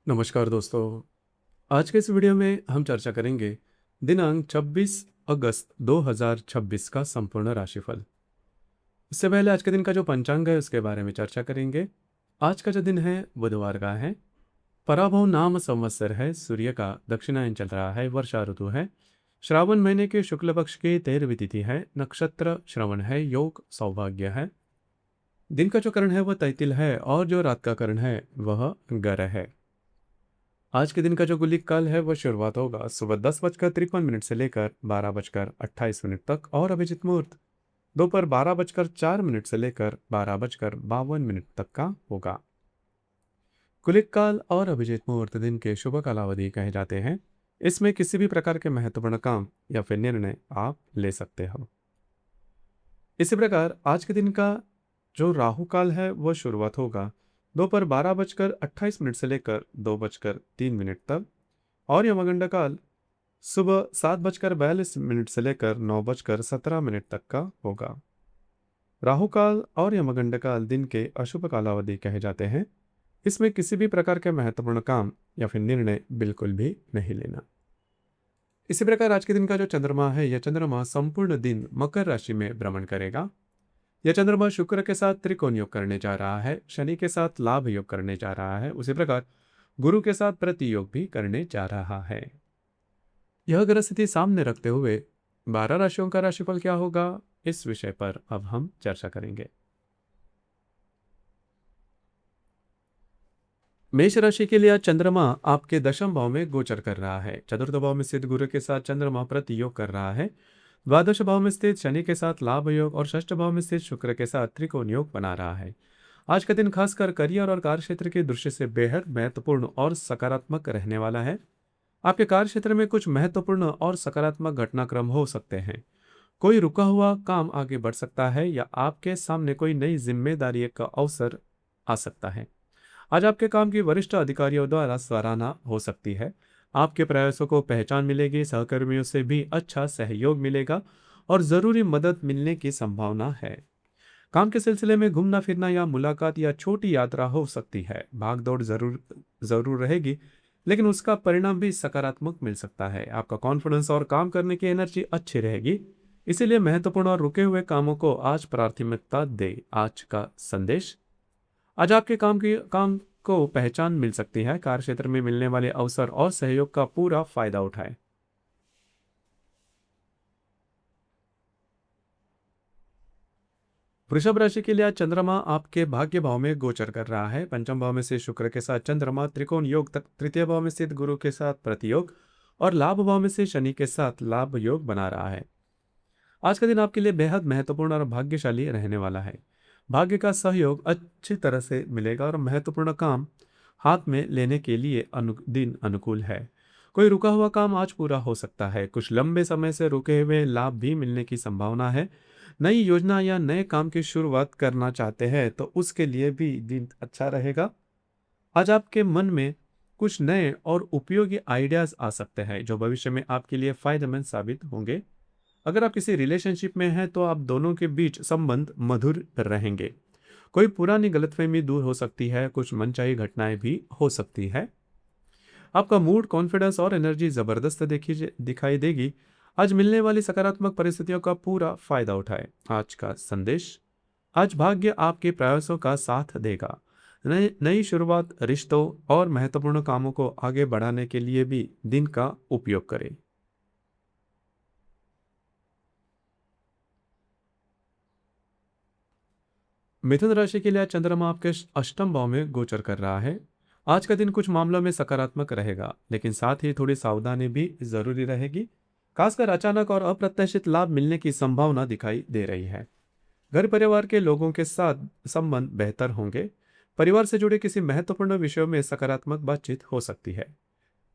नमस्कार दोस्तों। आज के इस वीडियो में हम चर्चा करेंगे दिनांक 26 अगस्त 2026 का संपूर्ण राशिफल। इससे पहले आज के दिन का जो पंचांग है उसके बारे में चर्चा करेंगे। आज का जो दिन है बुधवार का है। पराभव नाम संवत्सर है। सूर्य का दक्षिणायन चल रहा है। वर्षा ऋतु है। श्रावण महीने के शुक्ल पक्ष की 13वीं तिथि है। नक्षत्र श्रवण है। योग सौभाग्य है। दिन का जो करण है वह तैतिल है और जो रात का करण है वह गर है। आज के दिन का जो गुलिक काल है वह शुरुआत होगा सुबह 10:53 से लेकर 12:28 तक और अभिजित मुहूर्त दोपहर 12:04 से लेकर 12:52 तक का होगा। गुलिक काल और अभिजित मुहूर्त दिन के शुभ कालावधि कहे जाते हैं। इसमें किसी भी प्रकार के महत्वपूर्ण काम या फिर निर्णय आप ले सकते हो। इसी प्रकार आज के दिन का जो राहु काल है वह शुरुआत होगा दोपहर 12:28 से लेकर 2:03 तक और यमगंडा काल सुबह 7:42 से लेकर 9:17 तक का होगा। राहु काल और यमगंडा काल दिन के अशुभ कालावधि कहे जाते हैं। इसमें किसी भी प्रकार के महत्वपूर्ण काम या फिर निर्णय बिल्कुल भी नहीं लेना। इसी प्रकार आज के दिन का जो चंद्रमा है यह चंद्रमा संपूर्ण दिन मकर राशि में भ्रमण करेगा। यह चंद्रमा शुक्र के साथ त्रिकोण योग करने जा रहा है। शनि के साथ लाभ योग करने जा रहा है। उसी प्रकार गुरु के साथ प्रति योग भी करने जा रहा है। यह ग्रह स्थिति सामने रखते हुए 12 राशियों का राशिफल क्या होगा, इस विषय पर अब हम चर्चा करेंगे। मेष राशि के लिए आज चंद्रमा आपके दशम भाव में गोचर कर रहा है। चतुर्थ भाव में स्थित गुरु के साथ चंद्रमा प्रति योग कर रहा है। द्वादश भाव में स्थित शनि के साथ लाभ योग और षष्ठ भाव में स्थित शुक्र के साथ त्रिकोण योग बना रहा है। आज का दिन खासकर करियर और कार्य क्षेत्र की दृष्टि से बेहद महत्वपूर्ण और सकारात्मक रहने वाला है। आपके कार्य क्षेत्र में कुछ महत्वपूर्ण और सकारात्मक घटनाक्रम हो सकते हैं। कोई रुका हुआ काम आगे बढ़ सकता है या आपके सामने कोई नई जिम्मेदारी का अवसर आ सकता है। आज आपके काम की वरिष्ठ अधिकारियों द्वारा सराहना हो सकती है। आपके प्रयासों को पहचान मिलेगी। सहकर्मियों से भी अच्छा सहयोग मिलेगा और जरूरी मदद मिलने की संभावना है। काम के सिलसिले में घूमना फिरना या मुलाकात या छोटी यात्रा हो सकती है। भाग दौड़ जरूर जरूर रहेगी, लेकिन उसका परिणाम भी सकारात्मक मिल सकता है। आपका कॉन्फिडेंस और काम करने की एनर्जी अच्छी रहेगी, इसीलिए महत्वपूर्ण और रुके हुए कामों को आज प्राथमिकता दे। आज का संदेश, आज आपके काम को पहचान मिल सकती है। कार्य क्षेत्र में मिलने वाले अवसर और सहयोग का पूरा फायदा उठाएं। वृषभ राशि के लिए आज चंद्रमा आपके भाग्य भाव में गोचर कर रहा है। पंचम भाव में से शुक्र के साथ चंद्रमा त्रिकोण योग तक, तृतीय भाव में स्थित गुरु के साथ प्रतियोग और लाभ भाव में से शनि के साथ लाभ योग बना रहा है। आज का दिन आपके लिए बेहद महत्वपूर्ण और भाग्यशाली रहने वाला है। भाग्य का सहयोग अच्छी तरह से मिलेगा और महत्वपूर्ण काम हाथ में लेने के लिए दिन अनुकूल है। कोई रुका हुआ काम आज पूरा हो सकता है। कुछ लंबे समय से रुके हुए लाभ भी मिलने की संभावना है। नई योजना या नए काम की शुरुआत करना चाहते हैं तो उसके लिए भी दिन अच्छा रहेगा। आज आपके मन में कुछ नए और उपयोगी आइडियाज आ सकते हैं जो भविष्य में आपके लिए फायदेमंद साबित होंगे। अगर आप किसी रिलेशनशिप में हैं तो आप दोनों के बीच संबंध मधुर रहेंगे। कोई पुरानी गलतफहमी दूर हो सकती है। कुछ मनचाही घटनाएं भी हो सकती है। आपका मूड, कॉन्फिडेंस और एनर्जी जबरदस्त दिखाई देगी। आज मिलने वाली सकारात्मक परिस्थितियों का पूरा फायदा उठाएं। आज का संदेश, आज भाग्य आपके प्रयासों का साथ देगा। नई शुरुआत, रिश्तों और महत्वपूर्ण कामों को आगे बढ़ाने के लिए भी दिन का उपयोग करें। मिथुन राशि के लिए आज चंद्रमा आपके अष्टम भाव में गोचर कर रहा है। आज का दिन कुछ मामलों में सकारात्मक रहेगा, लेकिन साथ ही थोड़ी सावधानी भी जरूरी रहेगी। खासकर अचानक और अप्रत्याशित लाभ मिलने की संभावना दिखाई दे रही है। घर परिवार के लोगों के साथ संबंध बेहतर होंगे। परिवार से जुड़े किसी महत्वपूर्ण विषयों में सकारात्मक बातचीत हो सकती है।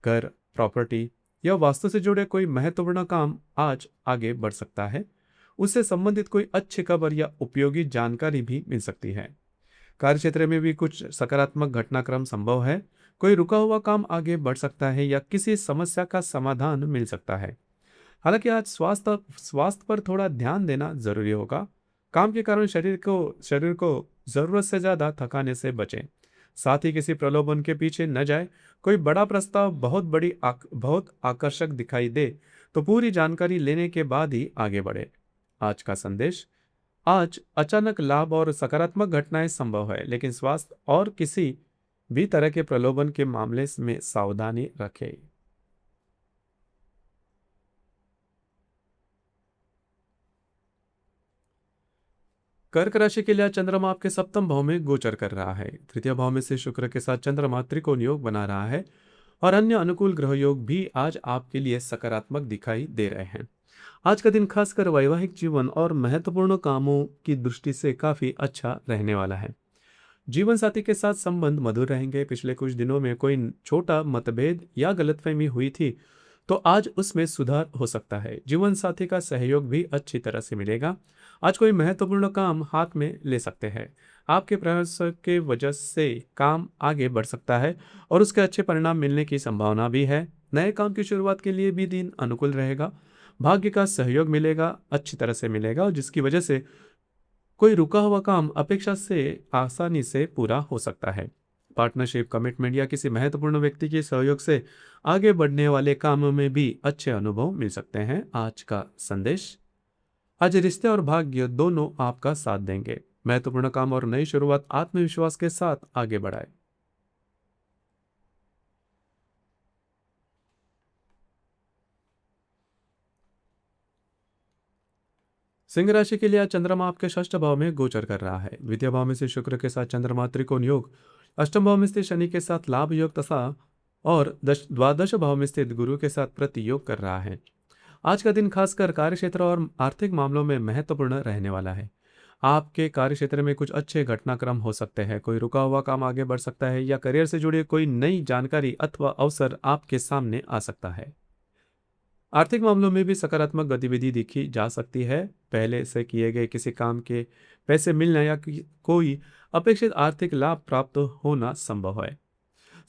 घर, प्रॉपर्टी या वास्तु से जुड़े कोई महत्वपूर्ण काम आज आगे बढ़ सकता है। उससे संबंधित कोई अच्छी खबर या उपयोगी जानकारी भी मिल सकती है। कार्य क्षेत्र में भी कुछ सकारात्मक घटनाक्रम संभव है। कोई रुका हुआ काम आगे बढ़ सकता है या किसी समस्या का समाधान मिल सकता है। हालांकि आज स्वास्थ्य पर थोड़ा ध्यान देना जरूरी होगा। काम के कारण शरीर को जरूरत से ज्यादा थकाने से बचें। साथ ही किसी प्रलोभन के पीछे न जाए। कोई बड़ा प्रस्ताव बहुत आकर्षक दिखाई दे तो पूरी जानकारी लेने के बाद ही आगे बढ़े। आज का संदेश। आज अचानक लाभ और सकारात्मक घटनाएं संभव है, लेकिन स्वास्थ्य और किसी भी तरह के प्रलोभन के मामले में सावधानी रखें। कर्क राशि के लिए आज चंद्रमा आपके सप्तम भाव में गोचर कर रहा है। तृतीय भाव में से शुक्र के साथ चंद्रमा त्रिकोण योग बना रहा है और अन्य अनुकूल ग्रह योग भी आज आपके लिए सकारात्मक दिखाई दे रहे हैं। आज का दिन खासकर वैवाहिक जीवन और महत्वपूर्ण कामों की दृष्टि से काफी अच्छा रहने वाला है। जीवन साथी के साथ संबंध मधुर रहेंगे। पिछले कुछ दिनों में कोई छोटा मतभेद या गलतफहमी हुई थी तो आज उसमें सुधार हो सकता है। जीवन साथी का सहयोग भी अच्छी तरह से मिलेगा। आज कोई महत्वपूर्ण काम हाथ में ले सकते हैं। आपके प्रयास के वजह से काम आगे बढ़ सकता है और उसके अच्छे परिणाम मिलने की संभावना भी है। नए काम की शुरुआत के लिए भी दिन अनुकूल रहेगा। भाग्य का सहयोग मिलेगा, अच्छी तरह से मिलेगा, और जिसकी वजह से कोई रुका हुआ काम अपेक्षा से आसानी से पूरा हो सकता है। पार्टनरशिप, कमिटमेंट या किसी महत्वपूर्ण व्यक्ति के सहयोग से आगे बढ़ने वाले कामों में भी अच्छे अनुभव मिल सकते हैं। आज का संदेश। आज रिश्ते और भाग्य दोनों आपका साथ देंगे। महत्वपूर्ण काम और नई शुरुआत आत्मविश्वास के साथ आगे बढ़ाए। सिंह राशि के लिए आज चंद्रमा आपके षष्ठ भाव में गोचर कर रहा है। द्वितीय भाव में से शुक्र के साथ चंद्रमा त्रिकोण योग, अष्टम भाव में स्थित शनि के साथ लाभ योग तथा और द्वादश भाव में स्थित गुरु के साथ प्रति योग कर रहा है। आज का दिन खासकर कार्यक्षेत्र और आर्थिक मामलों में महत्वपूर्ण रहने वाला है। आपके कार्यक्षेत्र में कुछ अच्छे घटनाक्रम हो सकते हैं। कोई रुका हुआ काम आगे बढ़ सकता है या करियर से जुड़ी कोई नई जानकारी अथवा अवसर आपके सामने आ सकता है। आर्थिक मामलों में भी सकारात्मक गतिविधि दिखी जा सकती है। पहले से किए गए किसी काम के पैसे मिलना या कोई अपेक्षित आर्थिक लाभ प्राप्त होना संभव है।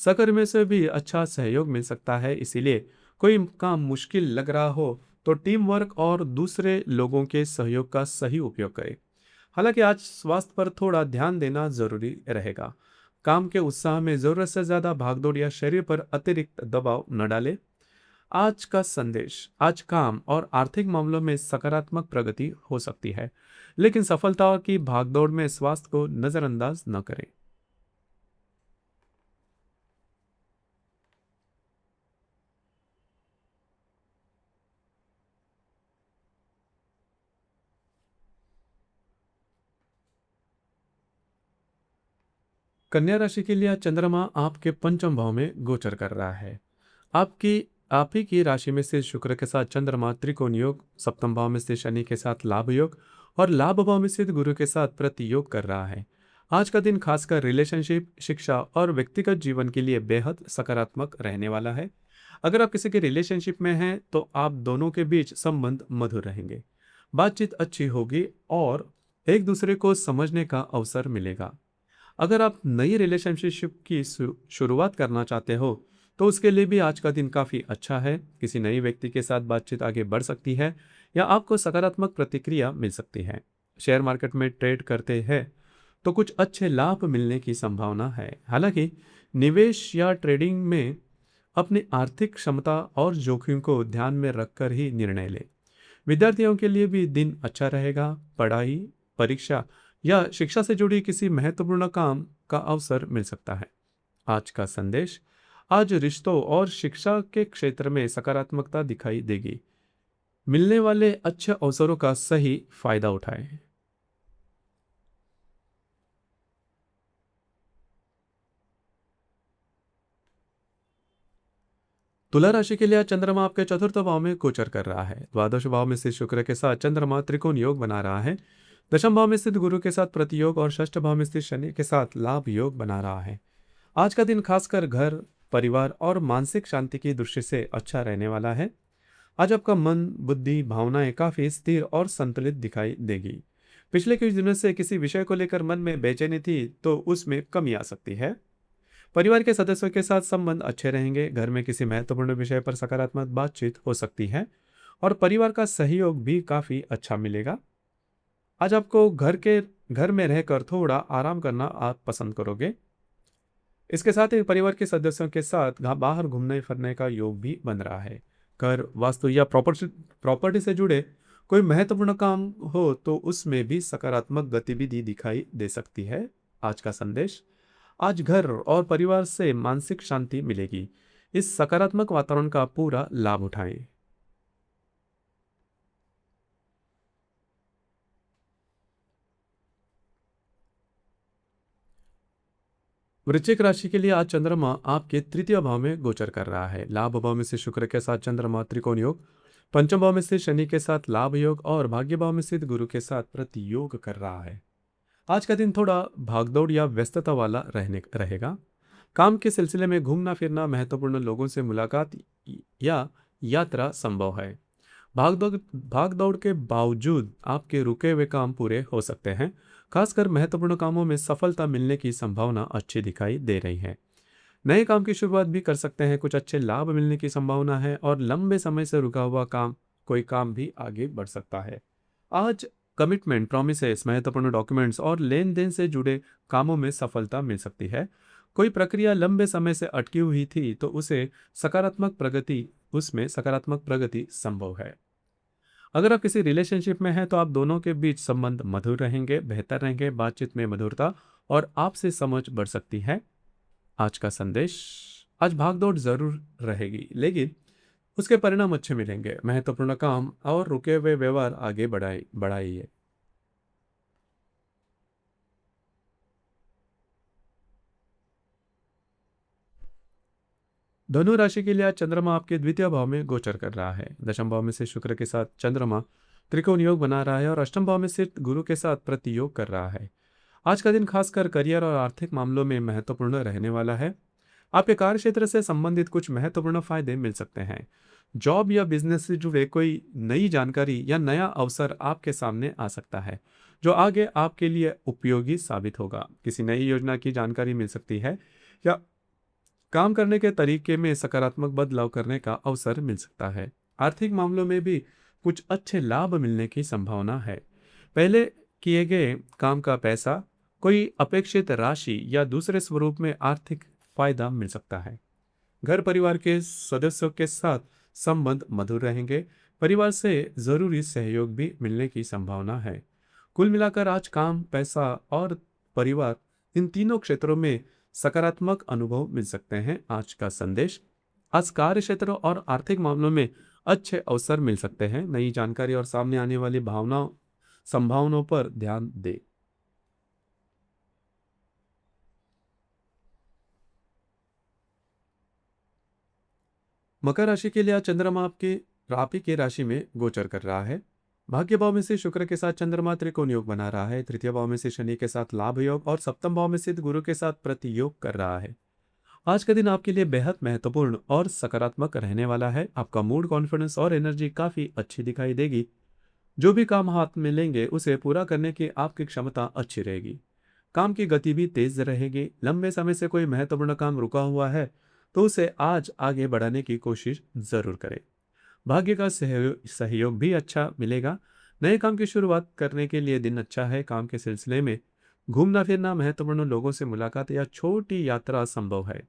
सहकर्मियों से भी अच्छा सहयोग मिल सकता है, इसीलिए कोई काम मुश्किल लग रहा हो तो टीम वर्क और दूसरे लोगों के सहयोग का सही उपयोग करें। हालांकि आज स्वास्थ्य पर थोड़ा ध्यान देना जरूरी रहेगा। काम के उत्साह में जरूरत से ज्यादा भागदौड़ या शरीर पर अतिरिक्त दबाव न डालें। आज का संदेश। आज काम और आर्थिक मामलों में सकारात्मक प्रगति हो सकती है, लेकिन सफलता की भागदौड़ में स्वास्थ्य को नजरअंदाज न करें। कन्या राशि के लिए आज चंद्रमा आपके पंचम भाव में गोचर कर रहा है। आपकी आप ही की राशि में स्थित शुक्र के साथ चंद्रमा त्रिकोण योग, सप्तम भाव में स्थित शनि के साथ लाभ योग और लाभ भाव में स्थित गुरु के साथ प्रति योग कर रहा है। आज का दिन खासकर रिलेशनशिप, शिक्षा और व्यक्तिगत जीवन के लिए बेहद सकारात्मक रहने वाला है। अगर आप किसी के रिलेशनशिप में हैं तो आप दोनों के बीच संबंध मधुर रहेंगे। बातचीत अच्छी होगी और एक दूसरे को समझने का अवसर मिलेगा। अगर आप नई रिलेशनशिप की शुरुआत करना चाहते हो तो उसके लिए भी आज का दिन काफ़ी अच्छा है। किसी नई व्यक्ति के साथ बातचीत आगे बढ़ सकती है या आपको सकारात्मक प्रतिक्रिया मिल सकती है। शेयर मार्केट में ट्रेड करते हैं तो कुछ अच्छे लाभ मिलने की संभावना है। हालांकि निवेश या ट्रेडिंग में अपनी आर्थिक क्षमता और जोखिम को ध्यान में रखकर ही निर्णय लें। विद्यार्थियों के लिए भी दिन अच्छा रहेगा। पढ़ाई, परीक्षा या शिक्षा से जुड़ी किसी महत्वपूर्ण काम का अवसर मिल सकता है। आज का संदेश। आज रिश्तों और शिक्षा के क्षेत्र में सकारात्मकता दिखाई देगी। मिलने वाले अच्छे अवसरों का सही फायदा उठाएं। तुला राशि के लिए आज चंद्रमा आपके चतुर्थ भाव में गोचर कर रहा है। द्वादश भाव में स्थित शुक्र के साथ चंद्रमा त्रिकोण योग बना रहा है। दशम भाव में स्थित गुरु के साथ प्रतियोग और षष्ठ भाव में स्थित शनि के साथ लाभ योग बना रहा है। आज का दिन खासकर घर, परिवार और मानसिक शांति की दृष्टि से अच्छा रहने वाला है। आज आपका मन, बुद्धि, भावनाएं काफी स्थिर और संतुलित दिखाई देगी। पिछले कुछ दिनों से किसी विषय को लेकर मन में बेचैनी थी तो उसमें कमी आ सकती है। परिवार के सदस्यों के साथ संबंध अच्छे रहेंगे। घर में किसी महत्वपूर्ण विषय पर सकारात्मक बातचीत हो सकती है और परिवार का सहयोग भी काफी अच्छा मिलेगा। आज आपको घर में रहकर थोड़ा आराम करना आप पसंद करोगे। इसके साथ ही परिवार के सदस्यों के साथ बाहर घूमने फिरने का योग भी बन रहा है। घर, वास्तु या प्रॉपर्टी से जुड़े कोई महत्वपूर्ण काम हो तो उसमें भी सकारात्मक गतिविधि दिखाई दे सकती है। आज का संदेश, आज घर और परिवार से मानसिक शांति मिलेगी। इस सकारात्मक वातावरण का पूरा लाभ उठाएं। वृश्चिक राशि के लिए आज चंद्रमा आपके तृतीय भाव में गोचर कर रहा है। लाभ भाव में से शुक्र के साथ चंद्रमा त्रिकोण योग, पंचम भाव में से शनि के साथ लाभ योग और भाग्य भाव में स्थित गुरु के साथ प्रति योग कर रहा है। आज का दिन थोड़ा भागदौड़ या व्यस्तता वाला रहने रहेगा। काम के सिलसिले में घूमना फिरना, महत्वपूर्ण लोगों से मुलाकात या यात्रा संभव है। भाग दौड़ के बावजूद आपके रुके हुए काम पूरे हो सकते हैं। खासकर महत्वपूर्ण कामों में सफलता मिलने की संभावना अच्छी दिखाई दे रही है। नए काम की शुरुआत भी कर सकते हैं, कुछ अच्छे लाभ मिलने की संभावना है और लंबे समय से रुका हुआ कोई काम भी आगे बढ़ सकता है। आज कमिटमेंट, प्रोमिसेस, महत्वपूर्ण डॉक्यूमेंट्स और लेन देन से जुड़े कामों में सफलता मिल सकती है। कोई प्रक्रिया लंबे समय से अटकी हुई थी तो उसमें सकारात्मक प्रगति संभव है। अगर आप किसी रिलेशनशिप में हैं तो आप दोनों के बीच संबंध मधुर रहेंगे, बेहतर रहेंगे, बातचीत में मधुरता और आपसे समझ बढ़ सकती है। आज का संदेश, आज भागदौड़ जरूर रहेगी लेकिन उसके परिणाम अच्छे मिलेंगे। महत्वपूर्ण काम और रुके हुए व्यवहार आगे बढ़ाइए। धनु राशि के लिए आज चंद्रमा आपके द्वितीय भाव में गोचर कर रहा है। दशम भाव में से शुक्र के साथ चंद्रमा त्रिकोण योग बना रहा है और अष्टम भाव में से गुरु के साथ प्रति योग कर रहा है। आज का दिन खासकर करियर और आर्थिक मामलों में महत्वपूर्ण रहने वाला है। आपके कार्य क्षेत्र से संबंधित कुछ महत्वपूर्ण फायदे मिल सकते हैं। जॉब या बिजनेस से जुड़े कोई नई जानकारी या नया अवसर आपके सामने आ सकता है जो आगे आपके लिए उपयोगी साबित होगा। किसी नई योजना की जानकारी मिल सकती है या काम करने के तरीके में सकारात्मक बदलाव करने का अवसर मिल सकता है। आर्थिक मामलों में भी कुछ अच्छे लाभ मिलने की संभावना है। पहले किए गए काम का पैसा, कोई अपेक्षित राशि या दूसरे स्वरूप में आर्थिक फायदा मिल सकता है। घर परिवार के सदस्यों के साथ संबंध मधुर रहेंगे। परिवार से जरूरी सहयोग भी मिलने की संभावना है। कुल मिलाकर आज काम, पैसा और परिवार, इन तीनों क्षेत्रों में सकारात्मक अनुभव मिल सकते हैं। आज का संदेश, आज कार्य क्षेत्र और आर्थिक मामलों में अच्छे अवसर मिल सकते हैं। नई जानकारी और सामने आने वाली संभावनाओं पर ध्यान दें। मकर राशि के लिए आज चंद्रमा आप ही के राशि में गोचर कर रहा है। भाग्य भाव में से शुक्र के साथ चंद्रमा त्रिकोण योग बना रहा है। तृतीय भाव में से शनि के साथ लाभ योग और सप्तम भाव में स्थित गुरु के साथ प्रति योग कर रहा है। आज का दिन आपके लिए बेहद महत्वपूर्ण और सकारात्मक रहने वाला है। आपका मूड, कॉन्फिडेंस और एनर्जी काफी अच्छी दिखाई देगी। जो भी काम हाथ में लेंगे उसे पूरा करने की आपकी क्षमता अच्छी रहेगी। काम की गति भी तेज रहेगी। लंबे समय से कोई महत्वपूर्ण काम रुका हुआ है तो उसे आज आगे बढ़ाने की कोशिश जरूर करें। भाग्य का सहयोग भी अच्छा मिलेगा। नए काम की शुरुआत करने के लिए दिन अच्छा है। काम के सिलसिले में घूमना फिरना, महत्वपूर्ण लोगों से मुलाकात या छोटी यात्रा संभव है।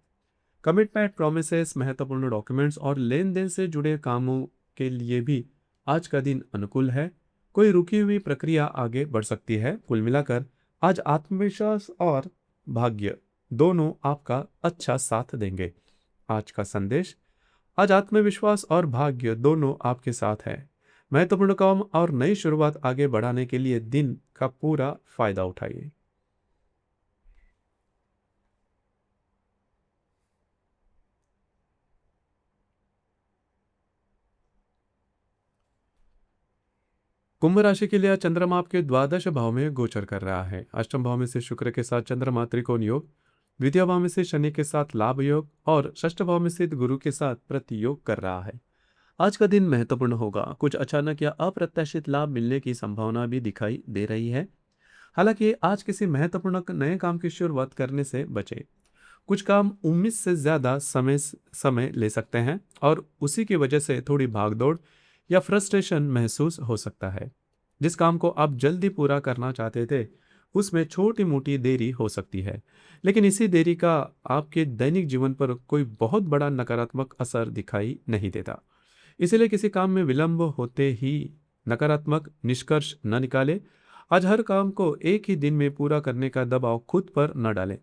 कमिटमेंट, प्रोमिसेस, महत्वपूर्ण डॉक्यूमेंट्स और लेन देन से जुड़े कामों के लिए भी आज का दिन अनुकूल है। कोई रुकी हुई प्रक्रिया आगे बढ़ सकती है। कुल मिलाकर आज आत्मविश्वास और भाग्य दोनों आपका अच्छा साथ देंगे। आज का संदेश, आज आत्मविश्वास और भाग्य दोनों आपके साथ है। महत्वपूर्ण काम और नई शुरुआत आगे बढ़ाने के लिए दिन का पूरा फायदा उठाइए। कुंभ राशि के लिए आज चंद्रमा आपके द्वादश भाव में गोचर कर रहा है। अष्टम भाव में से शुक्र के साथ चंद्रमा त्रिकोण योग, द्वितीय भाव में से शनि के साथ लाभ योग और षष्ठ भाव में स्थित गुरु के साथ प्रति योग कर रहा है। आज का दिन महत्वपूर्ण होगा। कुछ अचानक या अप्रत्याशित लाभ मिलने की संभावना भी दिखाई दे रही है। हालांकि आज किसी महत्वपूर्ण नए काम की शुरुआत करने से बचे। कुछ काम उम्मीद से ज्यादा समय ले सकते हैं और उसी की वजह से थोड़ी भागदौड़ या फ्रस्ट्रेशन महसूस हो सकता है। जिस काम को आप जल्दी पूरा करना चाहते थे उसमें छोटी मोटी देरी हो सकती है, लेकिन इसी देरी का आपके दैनिक जीवन पर कोई बहुत बड़ा नकारात्मक असर दिखाई नहीं देता। इसलिए किसी काम में विलंब होते ही नकारात्मक निष्कर्ष न निकाले। आज हर काम को एक ही दिन में पूरा करने का दबाव खुद पर न डालें।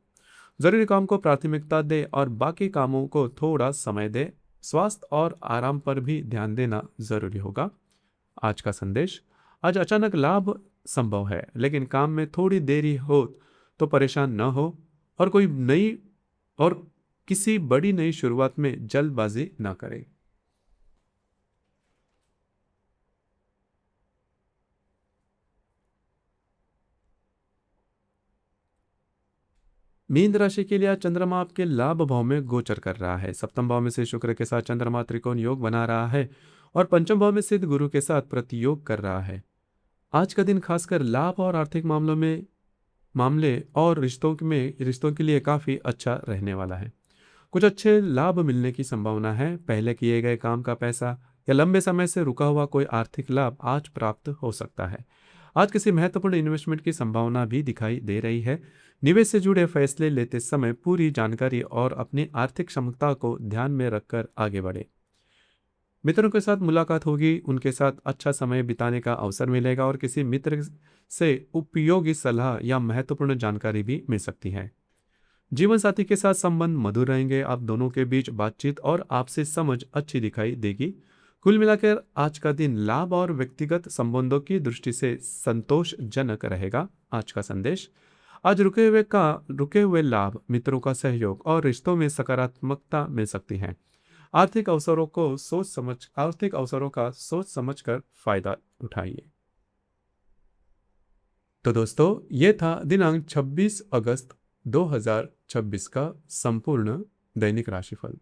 जरूरी काम को प्राथमिकता दे और बाकी कामों को थोड़ा समय दे। स्वास्थ्य और आराम पर भी ध्यान देना जरूरी होगा। आज का संदेश: आज अचानक लाभ संभव है, लेकिन काम में थोड़ी देरी हो तो परेशान न हो, और कोई नई और किसी बड़ी नई शुरुआत में जल्दबाजी ना करें। मीन राशि के लिए आज चंद्रमा आपके लाभ भाव में गोचर कर रहा है। सप्तम भाव में से शुक्र के साथ चंद्रमा त्रिकोण योग बना रहा है और पंचम भाव में सिद्ध गुरु के साथ प्रतियोग कर रहा है। आज का दिन खासकर लाभ और आर्थिक मामले और रिश्तों के लिए काफी अच्छा रहने वाला है। कुछ अच्छे लाभ मिलने की संभावना है। पहले किए गए काम का पैसा या लंबे समय से रुका हुआ कोई आर्थिक लाभ आज प्राप्त हो सकता है। आज किसी महत्वपूर्ण इन्वेस्टमेंट की संभावना भी दिखाई दे रही है। निवेश से जुड़े फैसले लेते समय पूरी जानकारी और अपनी आर्थिक क्षमता को ध्यान में रखकर आगे बढ़े। मित्रों के साथ मुलाकात होगी, उनके साथ अच्छा समय बिताने का अवसर मिलेगा और किसी मित्र से उपयोगी सलाह या महत्वपूर्ण जानकारी भी मिल सकती है। जीवन साथी के साथ संबंध मधुर रहेंगे। आप दोनों के बीच बातचीत और आपसी समझ अच्छी दिखाई देगी। कुल मिलाकर आज का दिन लाभ और व्यक्तिगत संबंधों की दृष्टि से संतोषजनक रहेगा। आज का संदेश: आज रुके हुए लाभ, मित्रों का सहयोग और रिश्तों में सकारात्मकता मिल सकती है। आर्थिक अवसरों का सोच समझकर फायदा उठाइए। तो दोस्तों, ये था दिनांक 26 अगस्त 2026 का संपूर्ण दैनिक राशिफल।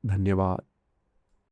धन्यवाद।